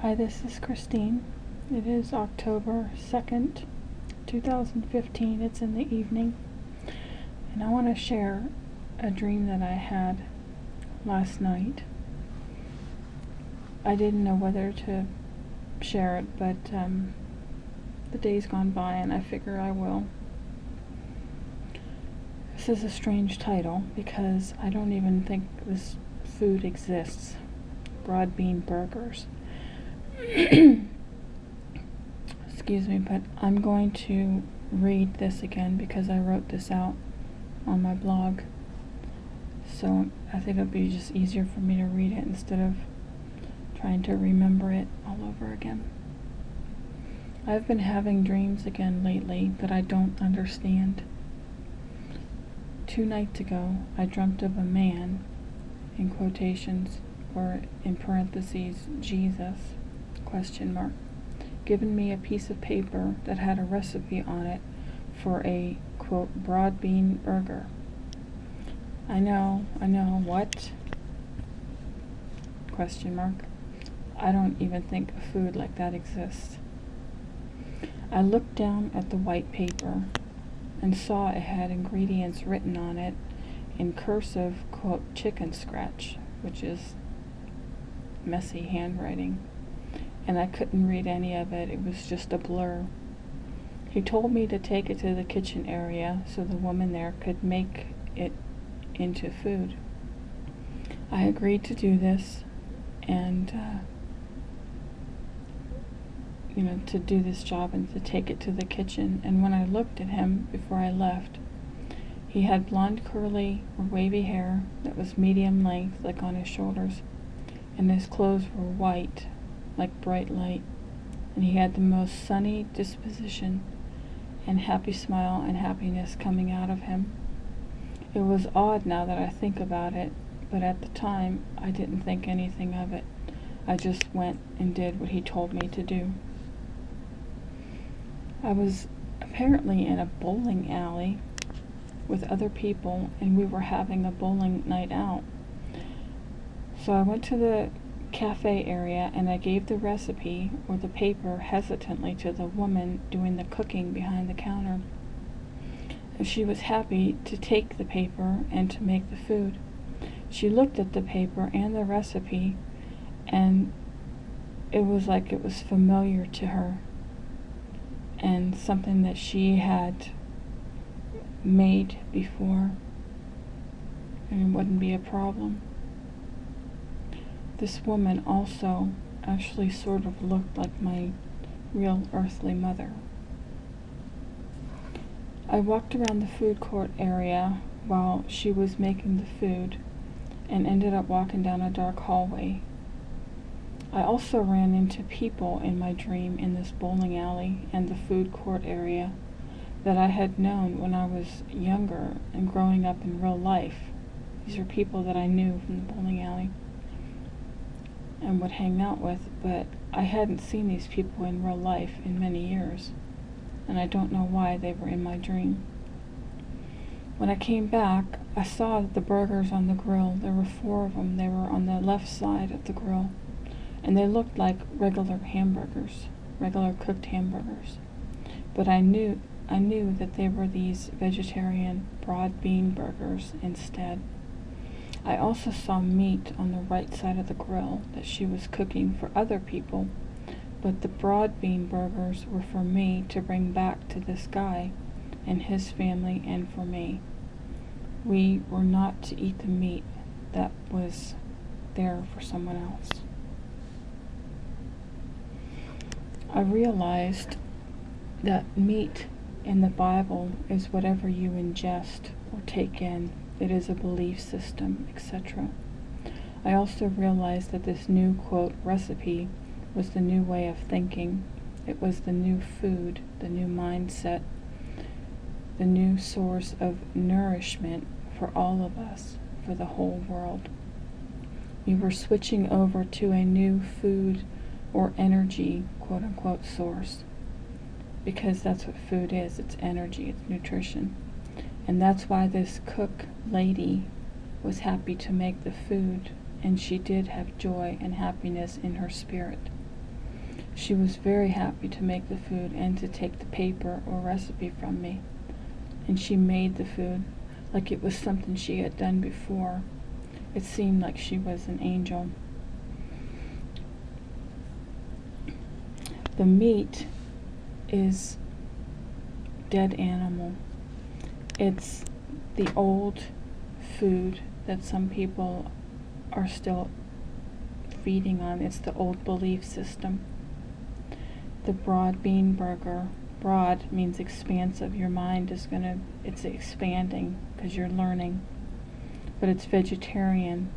Hi, this is Christine. It is October 2nd, 2015. It's in the evening. And I want to share a dream that I had last night. I didn't know whether to share it, but the day's gone by and I figure I will. This is a strange title because I don't even think this food exists. Broad bean burgers. Excuse me, but I'm going to read this again because I wrote this out on my blog. So I think it'll be just easier for me to read it instead of trying to remember it all over again. I've been having dreams again lately that I don't understand. 2 nights ago, I dreamt of a man, in quotations, or in parentheses, Jesus, ? Given me a piece of paper that had a recipe on it for a, quote, broad bean burger. I know, what? ? I don't even think a food like that exists. I looked down at the white paper and saw it had ingredients written on it in cursive, quote, chicken scratch, which is messy handwriting. And I couldn't read any of it. It was just a blur. He told me to take it to the kitchen area so the woman there could make it into food. I agreed to do this and, to do this job and to take it to the kitchen. And when I looked at him before I left, he had blonde, curly, or wavy hair that was medium length, like on his shoulders, and his clothes were white, like bright light, and he had the most sunny disposition and happy smile and happiness coming out of him. It was odd now that I think about it, but at the time I didn't think anything of it. I just went and did what he told me to do. I was apparently in a bowling alley with other people, and we were having a bowling night out. So I went to the cafe area and I gave the recipe or the paper hesitantly to the woman doing the cooking behind the counter. And she was happy to take the paper and to make the food. She looked at the paper and the recipe, and it was like it was familiar to her and something that she had made before, and it wouldn't be a problem. This woman also actually sort of looked like my real earthly mother. I walked around the food court area while she was making the food and ended up walking down a dark hallway. I also ran into people in my dream in this bowling alley and the food court area that I had known when I was younger and growing up in real life. These are people that I knew from the bowling alley and would hang out with, but I hadn't seen these people in real life in many years, and I don't know why they were in my dream. When I came back, I saw the burgers on the grill. There were 4 of them. They were on the left side of the grill, and they looked like regular hamburgers, regular cooked hamburgers. But I knew that they were these vegetarian broad bean burgers instead. I also saw meat on the right side of the grill that she was cooking for other people, but the broad bean burgers were for me to bring back to this guy and his family and for me. We were not to eat the meat that was there for someone else. I realized that meat in the Bible is whatever you ingest or take in. It is a belief system, etc. I also realized that this new, quote, recipe was the new way of thinking. It was the new food, the new mindset, the new source of nourishment for all of us, for the whole world. We were switching over to a new food or energy, quote unquote, source, because that's what food is. It's energy, it's nutrition. And that's why this cook lady was happy to make the food, and she did have joy and happiness in her spirit. She was very happy to make the food and to take the paper or recipe from me. And she made the food like it was something she had done before. It seemed like she was an angel. The meat is dead animal. It's the old food that some people are still feeding on. It's the old belief system. The broad bean burger. Broad means expansive. Your mind is it's expanding because you're learning. But it's vegetarian.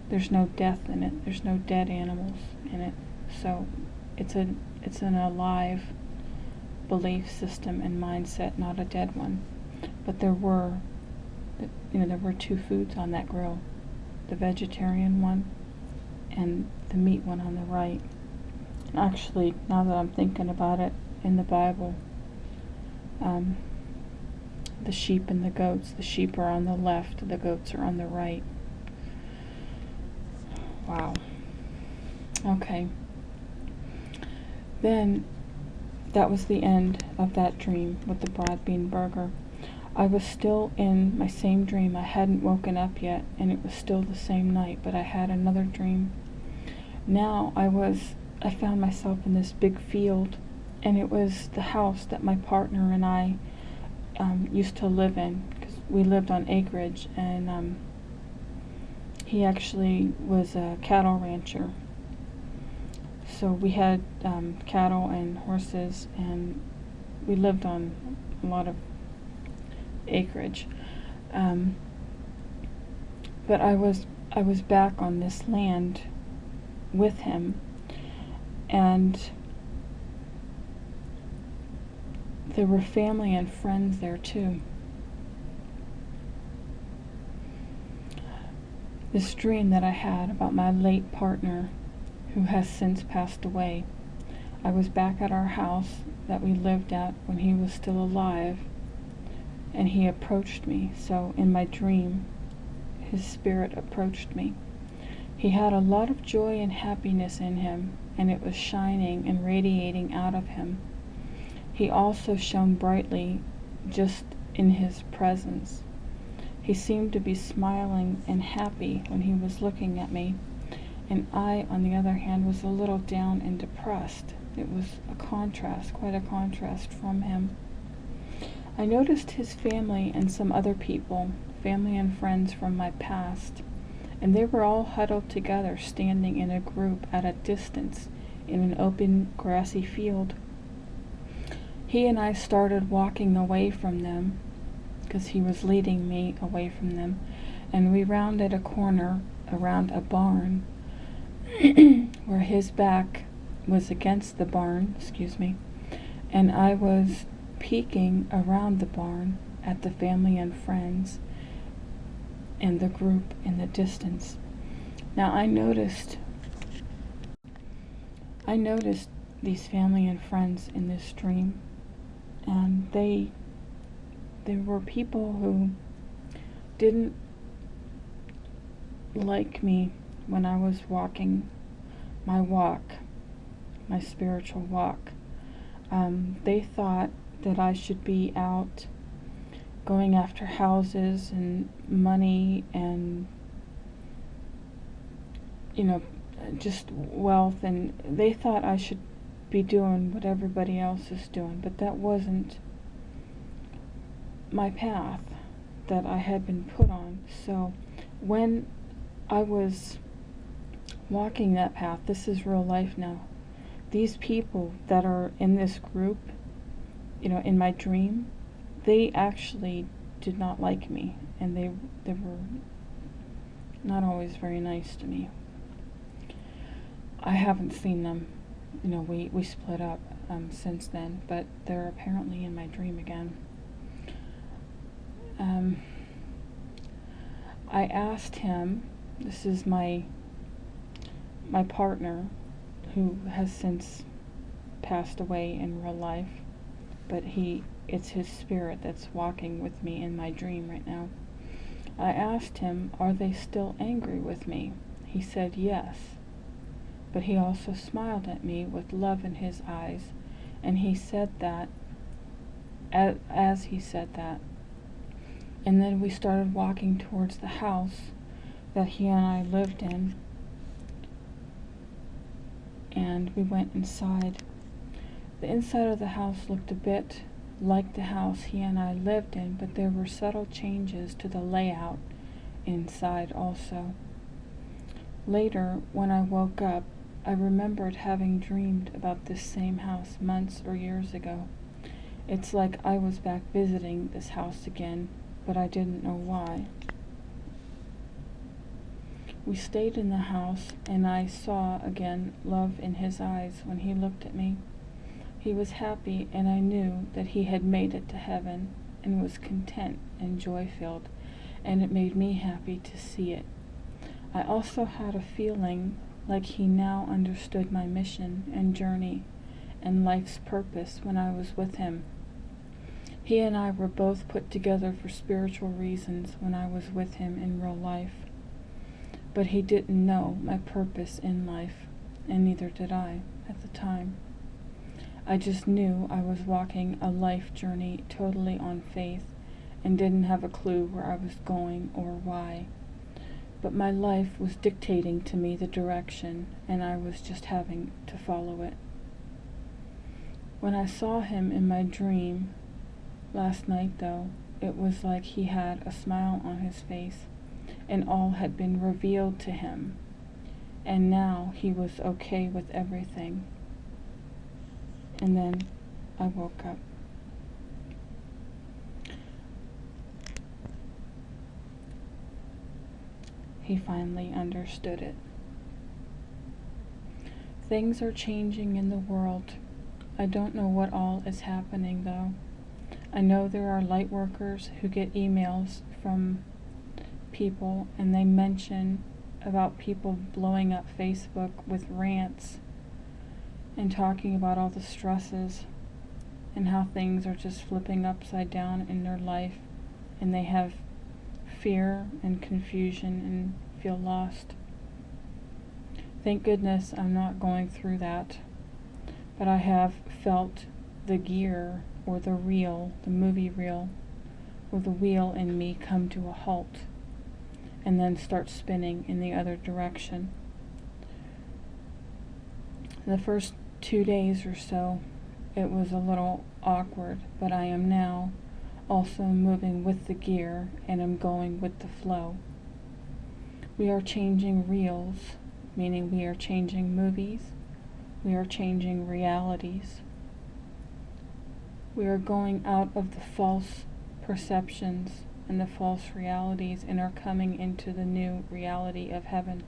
There's no death in it. There's no dead animals in it. So it's an alive belief system and mindset, not a dead one. But there were two foods on that grill. The vegetarian one and the meat one on the right. Actually, now that I'm thinking about it, in the Bible, the sheep and the goats. The sheep are on the left, the goats are on the right. Wow. Okay. Then, that was the end of that dream with the broad bean burger. I was still in my same dream. I hadn't woken up yet, and it was still the same night, but I had another dream. Now I found myself in this big field, and it was the house that my partner and I used to live in, because we lived on acreage, and he actually was a cattle rancher. So we had cattle and horses, and we lived on a lot of acreage. But I was back on this land with him, and there were family and friends there too. This dream that I had about my late partner, who has since passed away. I was back at our house that we lived at when he was still alive, and he approached me. So in my dream, his spirit approached me. He had a lot of joy and happiness in him, and it was shining and radiating out of him. He also shone brightly just in his presence. He seemed to be smiling and happy when he was looking at me, and I, on the other hand, was a little down and depressed. It was a contrast, quite a contrast from him. I noticed his family and some other people, family and friends from my past, and they were all huddled together, standing in a group at a distance in an open grassy field. He and I started walking away from them, because he was leading me away from them, and we rounded a corner around a barn where his back was against the barn, and I was peeking around the barn at the family and friends and the group in the distance. Now I noticed these family and friends in this dream, and they were people who didn't like me when I was walking my spiritual walk. They thought that I should be out going after houses and money and, just wealth, and they thought I should be doing what everybody else is doing, but that wasn't my path that I had been put on. So when I was walking that path, this is real life now, these people that are in this group, in my dream, they actually did not like me, and they were not always very nice to me. I haven't seen them, we split up since then, but they're apparently in my dream again. I asked him, this is my partner, who has since passed away in real life, but it's his spirit that's walking with me in my dream right now. I asked him, are they still angry with me? He said yes. but he also smiled at me with love in his eyes, and he said that, as he said that. And then we started walking towards the house that he and I lived in, and we went inside. The inside of the house looked a bit like the house he and I lived in, but there were subtle changes to the layout inside also. Later, when I woke up, I remembered having dreamed about this same house months or years ago. It's like I was back visiting this house again, but I didn't know why. We stayed in the house, and I saw again love in his eyes when he looked at me. He was happy, and I knew that he had made it to heaven and was content and joy-filled, and it made me happy to see it. I also had a feeling like he now understood my mission and journey and life's purpose when I was with him. He and I were both put together for spiritual reasons when I was with him in real life. But he didn't know my purpose in life, and neither did I at the time. I just knew I was walking a life journey totally on faith and didn't have a clue where I was going or why. But my life was dictating to me the direction, and I was just having to follow it. When I saw him in my dream last night, though, it was like he had a smile on his face, and all had been revealed to him, and now he was okay with everything. And then I woke up. He finally understood it. Things are changing in the world. I don't know what all is happening, though. I know there are light workers who get emails from people, and they mention about people blowing up Facebook with rants and talking about all the stresses and how things are just flipping upside down in their life, and they have fear and confusion and feel lost. Thank goodness I'm not going through that, but I have felt the gear or the reel, the movie reel, or the wheel in me come to a halt and then start spinning in the other direction. The first 2 days or so, it was a little awkward, but I am now also moving with the gear, and I'm going with the flow. We are changing reels, meaning we are changing movies. We are changing realities. We are going out of the false perceptions and the false realities and are coming into the new reality of heaven.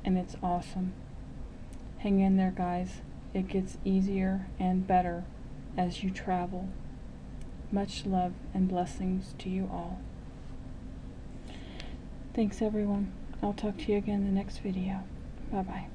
And it's awesome. Hang in there, guys. It gets easier and better as you travel. Much love and blessings to you all. Thanks, everyone. I'll talk to you again in the next video. Bye-bye.